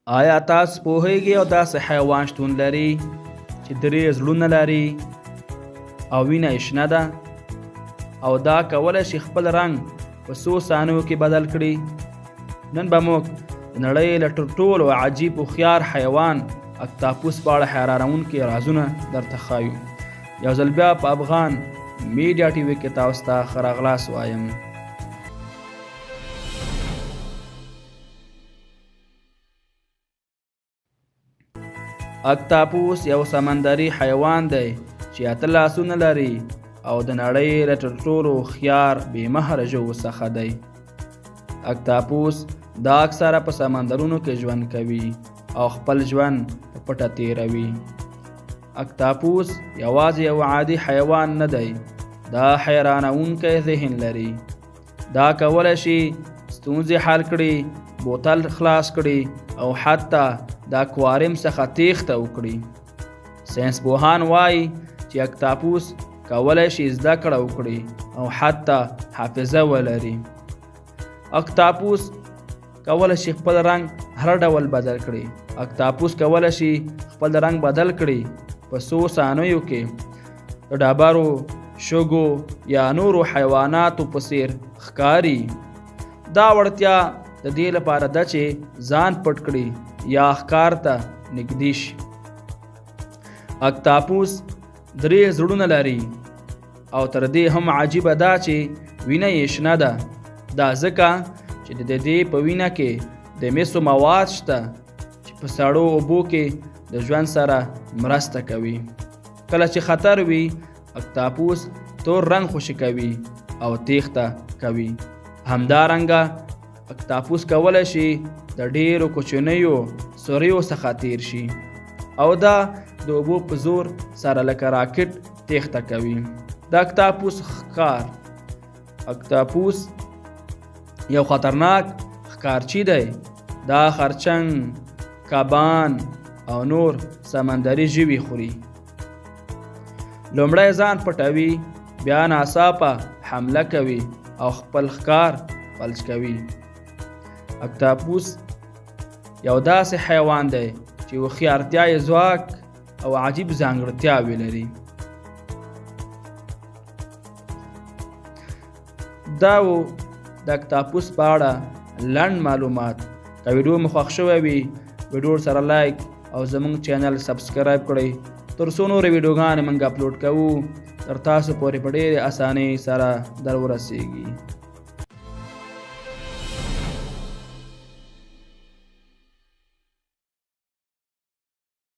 آیا تاسو پوهیږئ او داسې حیوان شتون لري چې 3 زړونه لري او وینه یې شنه ده او دا کولی شي خپل رنګ په 100 ثانیو کې بدل کړي؟ نن به موږ د نړۍ له تر ټولو عجیب هوښیار حیوان اکتاپوس په اړه حیرانونکي رازونه درته ښایو. یو ځل بیا په افغان میډیا ټي وي کې تاسو ته ښه راغلاست وایم. اکتاپوس یو سمندري حیوان دی چې 8 لاسونه لري او د نړۍ له تر ټولو هوښیار بېمهره ژوو څخه دی. اکتاپوس دا اکثره په سمندرونو کې ژوند کوي او خپل ژوند په پټه تیروي. اکتاپوس یوازې یو عادي حیوان نه دی، دا حیرانونکی ذهن لري. دا کولی شي ستونزې حل کړي، بوتل خلاص کړي او حتی د اکواریم څخه تیښته وکړي. ساینسپوهان وایي چې اکتاپوس کولی شي زده کړه وکړي او حتی حافظه ولري. اکتاپوس کولی شي خپل رنګ هر ډول بدل کړي. اکتاپوس کولی شي خپل رنګ بدل کړي په 100 ثانیو کې د ډبرو، شګو یا نورو حیواناتو په څیر ښکاري. دا وړتیا د دې لپاره ده چې ځان پټ کړي یا ښکار ته نږدې شي. اکتاپوس 3 زړونه لري او تر دې هم عجیبه ده چې وینه یې شنه ده. دا ځکه چې د دې په وینه کې د مسو مواد شته چې په سړو اوبو کې د ژوند سره مرسته کوي. کله چې خطر وي، اکتاپوس تور رنګ خوشې کوي او تیښته کوي. همدارنګه اکتاپوس کولی شي د ډیرو کوچنیو سوریو څخه تیر شي او دا د اوبو په زور سره لکه راکټ تیښته کوي. د اکتاپوس ښکار. اکتاپوس یو خطرناک ښکارچی دی. دا خرچنګ، کبان او نور سمندري ژوي خوري. لومړی ځان پټوي، بیا ناڅاپه حمله کوي او خپل ښکار فلج کوي. اکتاپوس یو داسې حیوان دی چې هوښیارتیا یې ځواک او عجیب ځانګړتیاوې لري. دا و د اکتاپوس په اړه لنډ معلومات. که ویډیو مو خوښ شوی وي، ویډیو سره لایک او زموږ چینل سبسکرایب کړئ تر څو نورې ویډیوګانې موږ اپلوډ کوو تر تاسو پورې په ډېرې اسانۍ سره در ورسیږي.